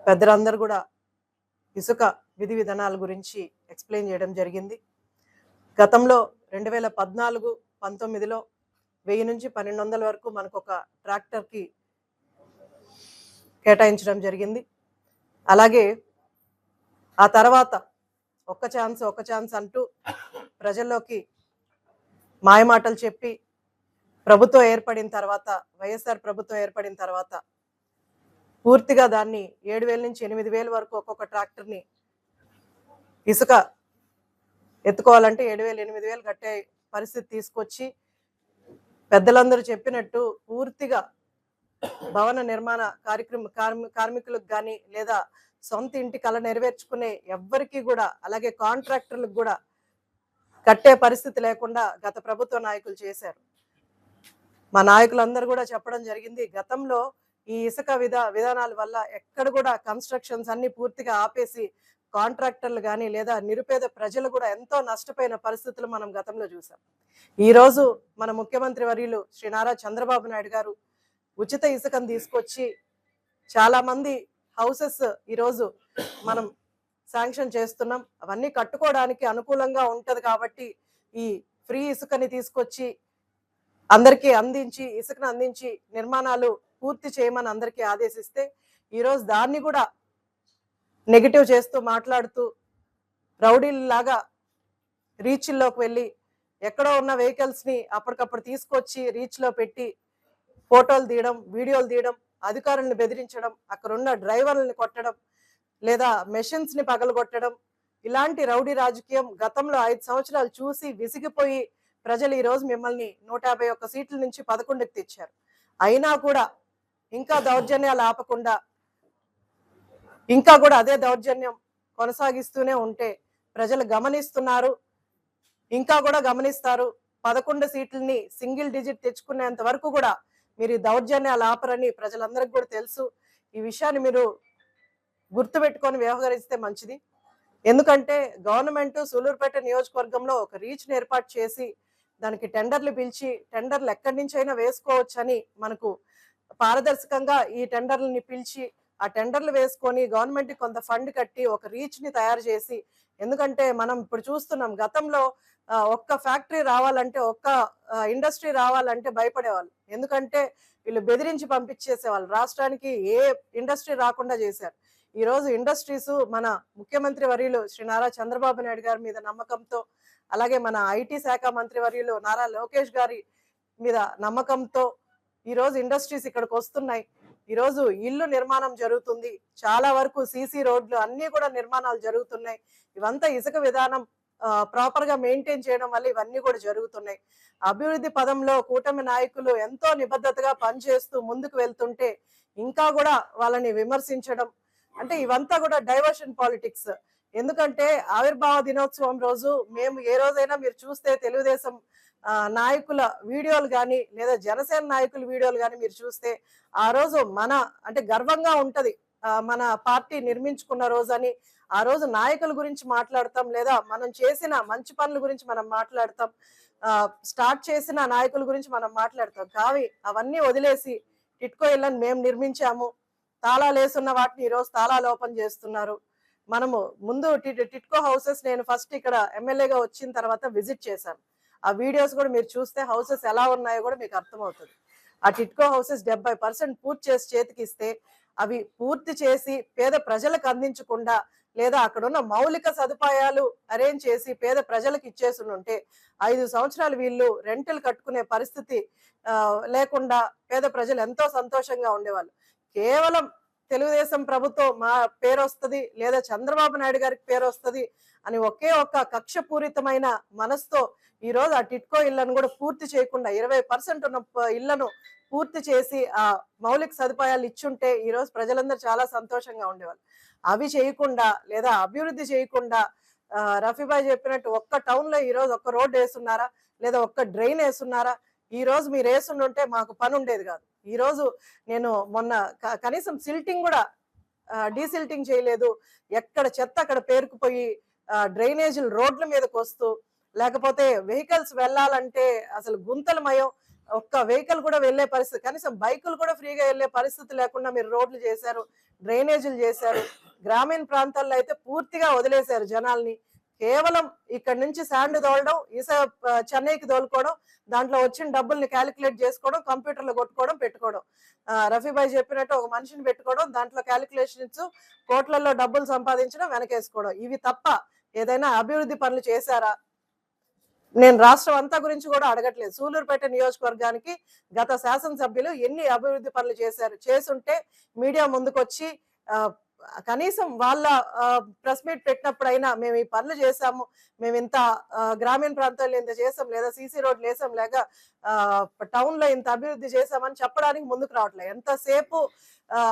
పెద్దలందరూ కూడా ఇసుక విధి విధానాల గురించి ఎక్స్ప్లెయిన్ చేయడం జరిగింది. గతంలో 2014-19లో 1000 నుంచి 1200 వరకు మనకు ఒక ట్రాక్టర్కి కేటాయించడం జరిగింది. అలాగే ఆ తర్వాత ఒక్క ఛాన్స్ అంటూ ప్రజల్లోకి మాయమాటలు చెప్పి ప్రభుత్వం ఏర్పడిన తర్వాత, వైఎస్ఆర్ ప్రభుత్వం ఏర్పడిన తర్వాత పూర్తిగా దాన్ని 7,000 నుంచి 8,000 వరకు ఒక్కొక్క ట్రాక్టర్ని ఇసుక ఎత్తుకోవాలంటే 7,000, 8,000 కట్టే పరిస్థితి తీసుకొచ్చి పెద్దలందరూ చెప్పినట్టు పూర్తిగా భవన నిర్మాణ కార్మికులకు కానీ లేదా సొంత ఇంటి కళ నెరవేర్చుకునే ఎవ్వరికి కూడా, అలాగే కాంట్రాక్టర్లకు కూడా కట్టే పరిస్థితి లేకుండా గత ప్రభుత్వ నాయకులు చేశారు. మా నాయకులందరూ కూడా చెప్పడం జరిగింది, గతంలో ఈ ఇసుక విధానాల వల్ల ఎక్కడ కూడా కన్స్ట్రక్షన్స్ అన్ని పూర్తిగా ఆపేసి కాంట్రాక్టర్లు కానీ లేదా నిరుపేద ప్రజలు కూడా ఎంతో నష్టపోయిన పరిస్థితులు మనం గతంలో చూసాం. ఈరోజు మన ముఖ్యమంత్రి వర్యులు శ్రీ నారా చంద్రబాబు నాయుడు గారు ఉచిత ఇసుకను తీసుకొచ్చి చాలా మంది హౌసెస్ ఈరోజు మనం శాంక్షన్ చేస్తున్నాం. అవన్నీ కట్టుకోవడానికి అనుకూలంగా ఉంటది కాబట్టి ఈ ఫ్రీ ఇసుకని తీసుకొచ్చి అందరికీ అందించి, ఇసుకను అందించి నిర్మాణాలు పూర్తి చేయమని అందరికీ ఆదేశిస్తే ఈరోజు దాన్ని కూడా నెగిటివ్ చేస్తూ మాట్లాడుతూ రౌడీలాగా రీచ్ల్లోకి వెళ్ళి ఎక్కడో ఉన్న వెహికల్స్ని అప్పటికప్పుడు తీసుకొచ్చి రీచ్లో పెట్టి ఫోటోలు తీయడం, వీడియోలు తీయడం, అధికారులను బెదిరించడం, అక్కడున్న డ్రైవర్లని కొట్టడం లేదా మెషిన్స్ని పగలగొట్టడం, ఇలాంటి రౌడీ రాజకీయం గతంలో 5 సంవత్సరాలు చూసి విసిగిపోయి ప్రజలు ఈరోజు మిమ్మల్ని 151 సీట్ల నుంచి 11కి తెచ్చారు. అయినా కూడా ఇంకా దౌర్జన్యాలు ఆపకుండా ఇంకా కూడా అదే దౌర్జన్యం కొనసాగిస్తూనే ఉంటే ప్రజలు గమనిస్తున్నారు, ఇంకా కూడా గమనిస్తారు. 11 సీట్లని సింగిల్ డిజిట్ తెచ్చుకునేంత వరకు కూడా మీరు దౌర్జన్యాలు ఆపరని ప్రజలందరికీ కూడా తెలుసు. ఈ విషయాన్ని మీరు గుర్తుపెట్టుకొని వ్యవహరిస్తే మంచిది. ఎందుకంటే గవర్నమెంట్ సూలూరుపేట నియోజకవర్గంలో ఒక రీచ్ని ఏర్పాటు చేసి దానికి టెండర్లు పిలిచి టెండర్లు ఎక్కడి నుంచి అయినా వేసుకోవచ్చని మనకు పారదర్శకంగా ఈ టెండర్లని పిలిచి ఆ టెండర్లు వేసుకొని గవర్నమెంట్ కొంత ఫండ్ కట్టి ఒక రీచ్ని తయారు చేసి, ఎందుకంటే మనం ఇప్పుడు చూస్తున్నాం గతంలో ఒక్క ఫ్యాక్టరీ రావాలంటే, ఒక్క ఇండస్ట్రీ రావాలంటే భయపడేవాళ్ళు. ఎందుకంటే వీళ్ళు బెదిరించి పంపించేసేవాళ్ళు, రాష్ట్రానికి ఏ ఇండస్ట్రీ రాకుండా చేశారు. ఈరోజు ఇండస్ట్రీస్ మన ముఖ్యమంత్రి వర్యులు శ్రీ నారా చంద్రబాబు నాయుడు గారి మీద నమ్మకంతో, అలాగే మన ఐటీ శాఖ మంత్రి వర్యులు నారా లోకేష్ గారి మీద నమ్మకంతో ఈరోజు ఇండస్ట్రీస్ ఇక్కడికి వస్తున్నాయి. ఈరోజు ఇల్లు నిర్మాణం జరుగుతుంది, చాలా వరకు సీసీ రోడ్లు అన్నీ కూడా నిర్మాణాలు జరుగుతున్నాయి. ఇవంతా ఇసుక విధానం ప్రాపర్ గా మెయింటైన్ చేయడం వల్ల ఇవన్నీ కూడా జరుగుతున్నాయి. అభివృద్ధి పదంలో కూటమి నాయకులు ఎంతో నిబద్ధతగా పనిచేస్తూ ముందుకు వెళ్తుంటే ఇంకా కూడా వాళ్ళని విమర్శించడం అంటే ఇవంతా కూడా డైవర్షన్ పాలిటిక్స్. ఎందుకంటే ఆవిర్భావ దినోత్సవం రోజు మేము ఏ రోజైనా మీరు చూస్తే తెలుగుదేశం నాయకుల వీడియోలు కానీ లేదా జనసేన నాయకుల వీడియోలు కానీ మీరు చూస్తే ఆ రోజు అంటే గర్వంగా ఉంటది, మన పార్టీ నిర్మించుకున్న రోజు అని. ఆ రోజు నాయకుల గురించి మాట్లాడతాం, లేదా మనం చేసిన మంచి పనుల గురించి మనం మాట్లాడతాం, స్టార్ట్ చేసిన నాయకుల గురించి మనం మాట్లాడతాం. కావి అవన్నీ వదిలేసి టిట్కో ఇళ్ళని మేము నిర్మించాము, తాళాలు వేసున్న వాటిని ఈరోజు తాళాలు ఓపెన్ చేస్తున్నారు. మనము ముందు టిట్కో హౌసెస్ నేను ఫస్ట్ ఇక్కడ ఎమ్మెల్యేగా వచ్చిన తర్వాత విజిట్ చేశాను. ఆ వీడియోస్ కూడా మీరు చూస్తే హౌసెస్ ఎలా ఉన్నాయో కూడా మీకు అర్థమవుతుంది. ఆ టిట్కో హౌసెస్ 70% పూర్తి చేసి చేతికి ఇస్తే అవి పూర్తి చేసి పేద ప్రజలకు అందించకుండా లేదా అక్కడ ఉన్న మౌలిక సదుపాయాలు అరేంజ్ చేసి పేద ప్రజలకు ఇచ్చేసి ఉంటే 5 సంవత్సరాలు వీళ్ళు రెంటలు కట్టుకునే పరిస్థితి లేకుండా పేద ప్రజలు ఎంతో సంతోషంగా ఉండేవాళ్ళు. కేవలం తెలుగుదేశం ప్రభుత్వం మా పేరు వస్తుంది లేదా చంద్రబాబు నాయుడు గారికి పేరు వస్తుంది అని ఒకే ఒక్క కక్షపూరితమైన మనసుతో ఈరోజు ఆ టిట్కో ఇళ్లను కూడా పూర్తి చేయకుండా 20% ఉన్న ఇళ్లను పూర్తి చేసి ఆ మౌలిక సదుపాయాలు ఇచ్చుంటే ఈరోజు ప్రజలందరూ చాలా సంతోషంగా ఉండేవాళ్ళు. అవి చేయకుండా లేదా అభివృద్ధి చేయకుండా రఫీబాయ్ చెప్పినట్టు ఒక్క టౌన్ లో ఈరోజు ఒక్క రోడ్డు వేస్తున్నారా లేదా ఒక్క డ్రైన్ వేస్తున్నారా? ఈ రోజు మీరు వేసుంటే మాకు పని ఉండేది కాదు. ఈ రోజు నేను మొన్న కనీసం సిల్టింగ్ కూడా డీసిల్టింగ్ చేయలేదు. ఎక్కడ చెత్త అక్కడ పేరుకుపోయి డ్రైనేజీలు రోడ్ల మీదకి వస్తూ, లేకపోతే వెహికల్స్ వెళ్ళాలంటే అసలు గుంతలమయం, ఒక్క వెహికల్ కూడా వెళ్ళే పరిస్థితి, కనీసం బైకులు కూడా ఫ్రీగా వెళ్ళే పరిస్థితి లేకుండా మీరు రోడ్లు చేశారు, డ్రైనేజీలు చేశారు. గ్రామీణ ప్రాంతాల్లో అయితే పూర్తిగా వదిలేశారు జనాల్ని. కేవలం ఇక్కడ నుంచి శాండ్ తోలడం, చెన్నైకి తోలుకోవడం, దాంట్లో వచ్చిన డబ్బుల్ని క్యాలిక్యులేట్ చేసుకోవడం, కంప్యూటర్లో కొట్టుకోవడం, పెట్టుకోవడం. రఫీబాయ్ చెప్పినట్టు ఒక మనిషిని పెట్టుకోవడం, దాంట్లో క్యాలిక్యులేషన్స్, కోట్లలో డబ్బులు సంపాదించడం, వెనకేసుకోవడం. ఇవి తప్ప ఏదైనా అభివృద్ధి పనులు చేశారా? నేను రాష్ట్రం అంతా గురించి కూడా అడగట్లేదు. సూలూరుపేట నియోజకవర్గానికి గత శాసనసభ్యులు ఎన్ని అభివృద్ధి పనులు చేశారు? చేసుంటే మీడియా ముందుకొచ్చి కనీసం వాళ్ళ ప్రెస్ మీట్ పెట్టినప్పుడైనా మేము ఈ పనులు చేశాము, మేము ఇంత గ్రామీణ ప్రాంతాల్లో ఇంత చేసాం, లేదా సీసీ రోడ్లు వేసాం, లేక టౌన్ లో ఇంత అభివృద్ధి చేశామని చెప్పడానికి ముందుకు రావట్లేదు. ఎంతసేపు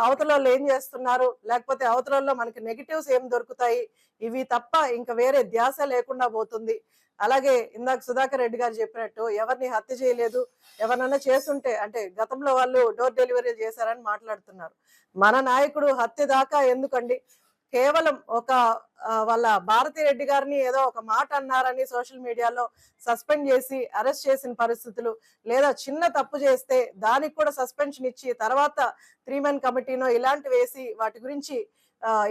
అవతలలో ఏం చేస్తున్నారు, లేకపోతే అవతలలో మనకి నెగిటివ్స్ ఏం దొరుకుతాయి, ఇవి తప్ప ఇంకా వేరే ధ్యాస లేకుండా పోతుంది. అలాగే ఇందాక సుధాకర్ రెడ్డి గారు చెప్పినట్టు ఎవరిని హత్య చేయలేదు, ఎవరినైనా చేస్తుంటే అంటే గతంలో వాళ్ళు డోర్ డెలివరీ చేశారని మాట్లాడుతున్నారు. మన నాయకుడు హత్య దాకా ఎందుకండి? కేవలం ఒక వాళ్ళ భారతి రెడ్డి గారిని ఏదో ఒక మాట అన్నారని సోషల్ మీడియాలో సస్పెండ్ చేసి అరెస్ట్ చేసిన పరిస్థితులు, లేదా చిన్న తప్పు చేస్తే దానికి కూడా సస్పెన్షన్ ఇచ్చి తర్వాత 3 మెన్ కమిటీనో ఇలాంటి వేసి వాటి గురించి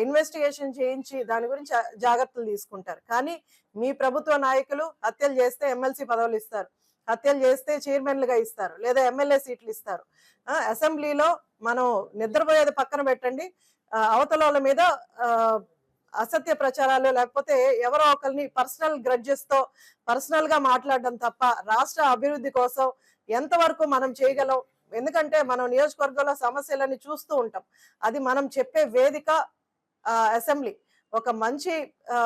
ఇన్వెస్టిగేషన్ చేయించి దాని గురించి జాగ్రత్తలు తీసుకుంటారు. కానీ మీ ప్రభుత్వ నాయకులు హత్యలు చేస్తే ఎమ్మెల్సీ పదవులు ఇస్తారు, హత్యలు చేస్తే చైర్మన్లుగా ఇస్తారు, లేదా ఎమ్మెల్యే సీట్లు ఇస్తారు. అసెంబ్లీలో మనం నిద్రపోయేది పక్కన పెట్టండి, అవతల మీద అసత్య ప్రచారాలు, లేకపోతే ఎవరో ఒకరిని పర్సనల్ గ్రడ్జెస్ తో పర్సనల్ గా మాట్లాడడం తప్ప రాష్ట్ర అభివృద్ధి కోసం ఎంతవరకు మనం చేయగలం? ఎందుకంటే మనం నియోజకవర్గంలో సమస్యలని చూస్తూ ఉంటాం. అది మనం చెప్పే వేదిక అసెంబ్లీ. ఒక మంచి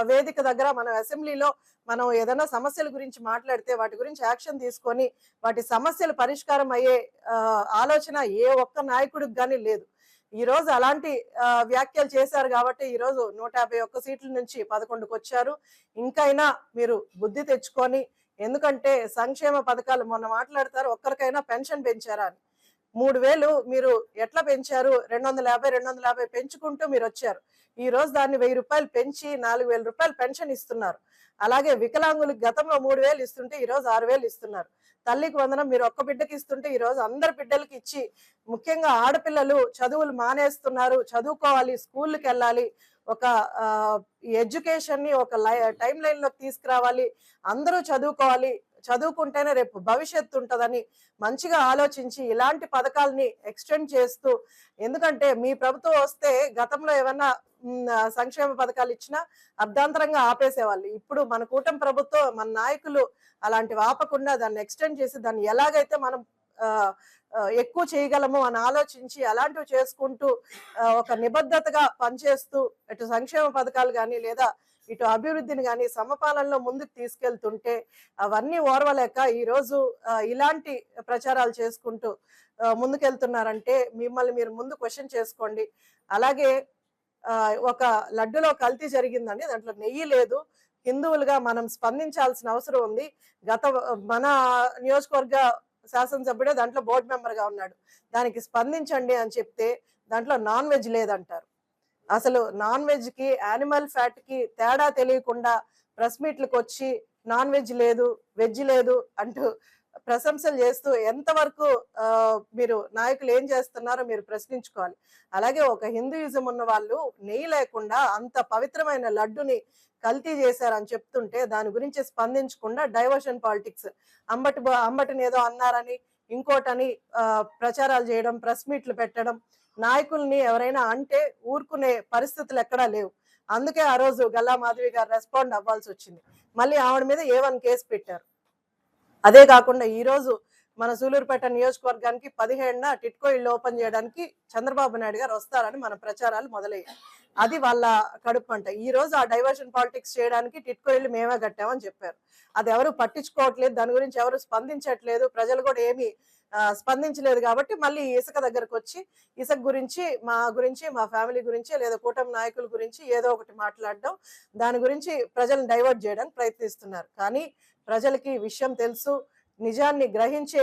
వేదిక దగ్గర మనం అసెంబ్లీలో మనం ఏదైనా సమస్యల గురించి మాట్లాడితే వాటి గురించి యాక్షన్ తీసుకొని వాటి సమస్యలు పరిష్కారం అయ్యే ఆలోచన ఏ ఒక్క నాయకుడికి కానీ లేదు. ఈ రోజు అలాంటి వ్యాఖ్యలు చేశారు కాబట్టి ఈ రోజు 151 సీట్ల నుంచి 11కు వచ్చారు. ఇంకైనా మీరు బుద్ధి తెచ్చుకొని, ఎందుకంటే సంక్షేమ పథకాలు మొన్న మాట్లాడతారు, ఒక్కరికైనా పెన్షన్ పెంచారా అని. 3000 మీరు ఎట్లా పెంచారు? 250 పెంచుకుంటూ మీరు వచ్చారు. ఈ రోజు దాన్ని 1000 రూపాయలు పెంచి 4000 రూపాయలు పెన్షన్ ఇస్తున్నారు. అలాగే వికలాంగులకు గతంలో 3000 ఇస్తుంటే ఈ రోజు 6000 ఇస్తున్నారు. తల్లికి వందనం మీరు ఒక్క బిడ్డకి ఇస్తుంటే ఈ రోజు అందరి బిడ్డలకి ఇచ్చి, ముఖ్యంగా ఆడపిల్లలు చదువులు మానేస్తున్నారు, చదువుకోవాలి, స్కూల్కి వెళ్ళాలి, ఒక ఎడ్యుకేషన్ ని ఒక టైం లైన్ లోకి తీసుకురావాలి, అందరూ చదువుకోవాలి, చదువుకుంటేనే రేపు భవిష్యత్తు ఉంటుందని మంచిగా ఆలోచించి ఇలాంటి పథకాలని ఎక్స్టెండ్ చేస్తూ, ఎందుకంటే మీ ప్రభుత్వం వస్తే గతంలో ఏమన్నా సంక్షేమ పథకాలు ఇచ్చినా అర్ధాంతరంగా ఆపేసేవాళ్ళు. ఇప్పుడు మన కూటమి ప్రభుత్వం, మన నాయకులు అలాంటివి ఆపకుండా దాన్ని ఎక్స్టెండ్ చేసి దాన్ని ఎలాగైతే మనం ఎక్కువ చేయగలము అని ఆలోచించి అలాంటివి చేసుకుంటూ ఒక నిబద్ధతగా పనిచేస్తూ ఇటు సంక్షేమ పథకాలు కానీ లేదా ఇటు అభివృద్ధిని కానీ సమపాలనలో ముందుకు తీసుకెళ్తుంటే అవన్నీ ఓర్వలేక ఈరోజు ఇలాంటి ప్రచారాలు చేసుకుంటూ ముందుకెళ్తున్నారంటే మిమ్మల్ని మీరు ముందు క్వశ్చన్ చేసుకోండి. అలాగే ఒక లడ్డులో కల్తీ జరిగిందండి, దాంట్లో నెయ్యి లేదు. హిందువులుగా మనం స్పందించాల్సిన అవసరం ఉంది. మన నియోజకవర్గ శాసనసభ్యుడే దాంట్లో బోర్డు మెంబర్ గా ఉన్నాడు, దానికి స్పందించండి అని చెప్తే దాంట్లో నాన్ వెజ్ లేదంటారు. అసలు నాన్ వెజ్ కి యానిమల్ ఫ్యాట్ కి తేడా తెలియకుండా ప్రెస్ మీట్లకు వచ్చి నాన్ వెజ్ లేదు, వెజ్ లేదు అంటూ ప్రశంసలు చేస్తూ ఎంతవరకు మీరు నాయకులు ఏం చేస్తున్నారో మీరు ప్రశ్నించుకోవాలి. అలాగే ఒక హిందూయిజం ఉన్న వాళ్ళు నెయ్యి లేకుండా అంత పవిత్రమైన లడ్డుని కల్తీ చేశారని చెప్తుంటే దాని గురించి స్పందించకుండా డైవర్షన్ పాలిటిక్స్, అంబటిని ఏదో అన్నారని ఇంకోటని ప్రచారాలు చేయడం, ప్రెస్ మీట్లు పెట్టడం, నాయకుల్ని ఎవరైనా అంటే ఊరుకునే పరిస్థితులు ఎక్కడా లేవు. అందుకే ఆ రోజు గల్లా మాధవి గారు రెస్పాండ్ అవ్వాల్సి వచ్చింది. మళ్ళీ ఆవిడ మీద A1 కేసు పెట్టారు. అదే కాకుండా ఈ రోజు మన సూలూరుపేట నియోజకవర్గానికి 17న టిట్కో ఇల్లు ఓపెన్ చేయడానికి చంద్రబాబు నాయుడు గారు వస్తారని మన ప్రచారాలు మొదలయ్యాయి. అది వాళ్ళ కడుపు అంట. ఈ రోజు ఆ డైవర్షన్ పాలిటిక్స్ చేయడానికి టిట్కో ఇల్లు మేమే కట్టామని చెప్పారు. అది ఎవరు పట్టించుకోవట్లేదు, దాని గురించి ఎవరు స్పందించట్లేదు, ప్రజలు కూడా ఏమి స్పందించలేదు. కాబట్టి మళ్ళీ ఇసుక దగ్గరకు వచ్చి ఇసుక గురించి మా ఫ్యామిలీ గురించి లేదా కూటమి నాయకుల గురించి ఏదో ఒకటి మాట్లాడడం, దాని గురించి ప్రజలను డైవర్ట్ చేయడానికి ప్రయత్నిస్తున్నారు. కానీ ప్రజలకి విషయం తెలుసు, నిజాన్ని గ్రహించే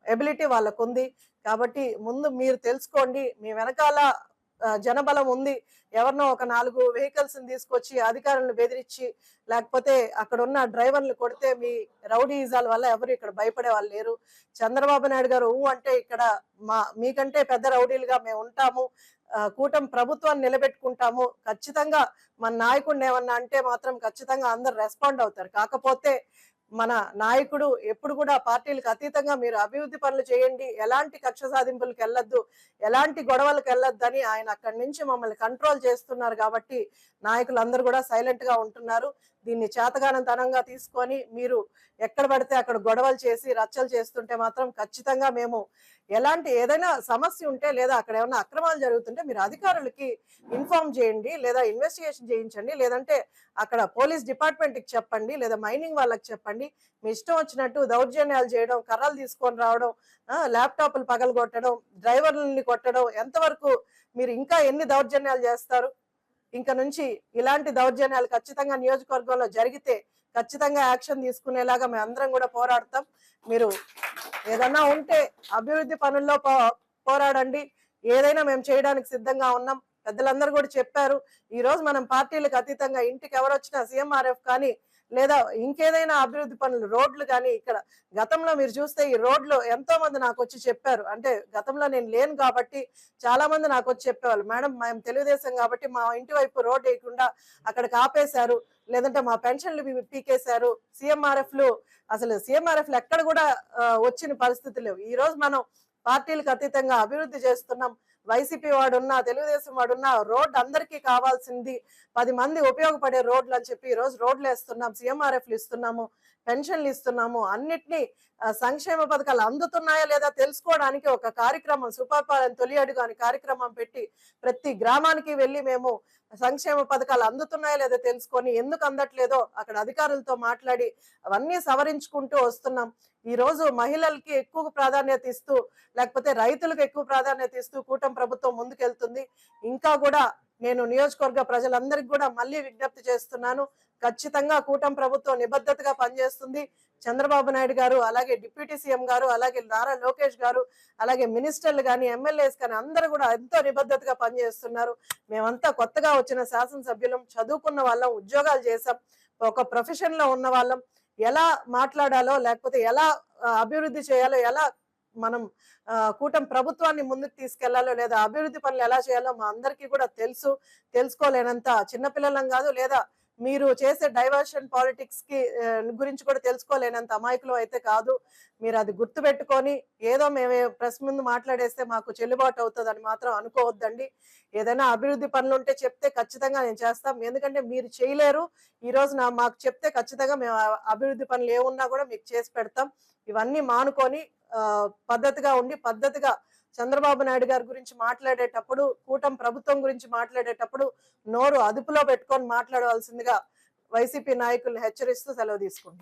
ఎబిలిటీ వాళ్ళకు ఉంది. కాబట్టి ముందు మీరు తెలుసుకోండి, మీ వెనకాల జనబలం ఉంది, ఎవరినో ఒక 4 వెహికల్స్ తీసుకొచ్చి అధికారులను బెదిరించి లేకపోతే అక్కడ ఉన్న డ్రైవర్లు కొడితే మీ రౌడీయిజాల వల్ల ఎవరు ఇక్కడ భయపడే వాళ్ళు లేరు. చంద్రబాబు నాయుడు గారు అంటే ఇక్కడ మీకంటే పెద్ద రౌడీలుగా మేము ఉంటాము, కూటమి ప్రభుత్వాన్ని నిలబెట్టుకుంటాము, ఖచ్చితంగా మన నాయకుడిని ఏమన్నా అంటే మాత్రం ఖచ్చితంగా అందరు రెస్పాండ్ అవుతారు. కాకపోతే మన నాయకుడు ఎప్పుడు కూడా పార్టీలకు అతీతంగా మీరు అభివృద్ధి పనులు చేయండి, ఎలాంటి కక్ష సాధింపులకు వెళ్ళొద్దు, ఎలాంటి గొడవలకు వెళ్ళొద్దు అని ఆయన అక్కడి నుంచి మమ్మల్ని కంట్రోల్ చేస్తున్నారు. కాబట్టి నాయకులందరూ కూడా సైలెంట్ గా ఉంటున్నారు. దీన్ని చేతగానంతనంగా తీసుకొని మీరు ఎక్కడ పడితే అక్కడ గొడవలు చేసి రచ్చలు చేస్తుంటే మాత్రం ఖచ్చితంగా మేము ఎలాంటి ఏదైనా సమస్య ఉంటే లేదా అక్కడ ఏమైనా అక్రమాలు జరుగుతుంటే మీరు అధికారులకి ఇన్ఫార్మ్ చేయండి, లేదా ఇన్వెస్టిగేషన్ చేయించండి, లేదంటే అక్కడ పోలీస్ డిపార్ట్మెంట్కి చెప్పండి, లేదా మైనింగ్ వాళ్ళకి చెప్పండి. మీ ఇష్టం వచ్చినట్టు దౌర్జన్యాలు చేయడం, కర్రలు తీసుకొని రావడం, ల్యాప్టాప్లు పగలగొట్టడం, డ్రైవర్లని కొట్టడం, ఎంతవరకు మీరు ఇంకా ఎన్ని దౌర్జన్యాలు చేస్తారు? ఇంకా నుంచి ఇలాంటి దౌర్జన్యాలు ఖచ్చితంగా నియోజకవర్గంలో జరిగితే ఖచ్చితంగా యాక్షన్ తీసుకునేలాగా మేము అందరం కూడా పోరాడతాం. మీరు ఏదన్నా ఉంటే అభివృద్ధి పనుల్లో పోరాడండి, ఏదైనా మేము చేయడానికి సిద్ధంగా ఉన్నాం. పెద్దలందరూ కూడా చెప్పారు. ఈ రోజు మనం పార్టీలకు అతీతంగా ఇంటికి ఎవరు వచ్చినా సీఎంఆర్ఎఫ్ కానీ లేదా ఇంకేదైనా అభివృద్ధి పనులు, రోడ్లు కానీ ఇక్కడ గతంలో మీరు చూస్తే ఈ రోడ్లు ఎంతో మంది నాకు వచ్చి చెప్పారు. అంటే గతంలో నేను లేను కాబట్టి చాలా మంది నాకు వచ్చి చెప్పేవాళ్ళు, మేడం మేము తెలుగుదేశం కాబట్టి మా ఇంటి వైపు రోడ్ వేయకుండా అక్కడికి ఆపేశారు, లేదంటే మా పెన్షన్లు పీకేశారు, సీఎంఆర్ఎఫ్లు అసలు సీఎంఆర్ఎఫ్లు ఎక్కడ కూడా వచ్చిన పరిస్థితి లేవు. ఈ రోజు మనం పార్టీలకు అతీతంగా అభివృద్ధి చేస్తున్నాం. వైసీపీ వాడున్నా తెలుగుదేశం వాడున్నా రోడ్ అందరికీ కావాల్సింది 10 మంది ఉపయోగపడే రోడ్లు అని చెప్పి ఈ రోజు రోడ్లు వేస్తున్నాం, సీఎంఆర్ఎఫ్లు ఇస్తున్నాము, పెన్షన్లు ఇస్తున్నాము. అన్నిటినీ సంక్షేమ పథకాలు అందుతున్నాయా లేదా తెలుసుకోవడానికి ఒక కార్యక్రమం, సుపరిపాలన తొలి అడుగు అని కార్యక్రమం పెట్టి ప్రతి గ్రామానికి వెళ్ళి మేము సంక్షేమ పథకాలు అందుతున్నాయా లేదా తెలుసుకొని ఎందుకు అందట్లేదో అక్కడ అధికారులతో మాట్లాడి అవన్నీ సవరించుకుంటూ వస్తున్నాం. ఈ రోజు మహిళలకి ఎక్కువ ప్రాధాన్యత ఇస్తూ లేకపోతే రైతులకు ఎక్కువ ప్రాధాన్యత ఇస్తూ కూటమి ప్రభుత్వం ముందుకెళ్తుంది. ఇంకా కూడా నేను నియోజకవర్గ ప్రజలందరికీ కూడా మళ్ళీ విజ్ఞప్తి చేస్తున్నాను, ఖచ్చితంగా కూటమి ప్రభుత్వం నిబద్ధతగా పనిచేస్తుంది. చంద్రబాబు నాయుడు గారు, అలాగే డిప్యూటీ సీఎం గారు, అలాగే నారా లోకేష్ గారు, అలాగే మినిస్టర్లు కానీ ఎమ్మెల్యేస్ కానీ అందరూ కూడా ఎంతో నిబద్ధతగా పనిచేస్తున్నారు. మేమంతా కొత్తగా వచ్చిన శాసనసభ్యులం, చదువుకున్న వాళ్ళం, ఉద్యోగాలు చేసాం, ఒక ప్రొఫెషన్ లో ఉన్న వాళ్ళం. ఎలా మాట్లాడాలో లేకపోతే ఎలా అభివృద్ధి చేయాలో, ఎలా మనం కూటమి ప్రభుత్వాన్ని ముందుకు తీసుకెళ్లాలో లేదా అభివృద్ధి పనులు ఎలా చేయాలో మా అందరికీ కూడా తెలుసుకోలేనంత చిన్నపిల్లలం కాదు, లేదా మీరు చేసే డైవర్షన్ పాలిటిక్స్ కి గురించి కూడా తెలుసుకోలేనంత అమాయకులు అయితే కాదు. మీరు అది గుర్తు పెట్టుకొని ఏదో మేము ప్రెస్ ముందు మాట్లాడేస్తే మాకు చెల్లుబాటు అవుతుంది అని మాత్రం అనుకోవద్దండి. ఏదైనా అభివృద్ధి పనులు ఉంటే చెప్తే ఖచ్చితంగా నేను చేస్తాం. ఎందుకంటే మీరు చేయలేరు, ఈ రోజు మాకు చెప్తే ఖచ్చితంగా మేము అభివృద్ధి పనులు ఏమున్నా కూడా మీకు చేసి పెడతాం. ఇవన్నీ మానుకొని పద్ధతిగా ఉండి పద్ధతిగా చంద్రబాబు నాయుడు గారి గురించి మాట్లాడేటప్పుడు, కూటమి ప్రభుత్వం గురించి మాట్లాడేటప్పుడు నోరు అదుపులో పెట్టుకొని మాట్లాడవలసిందిగా వైసీపీ నాయకుల్ని హెచ్చరిస్తూ సెలవు తీసుకుంటాం.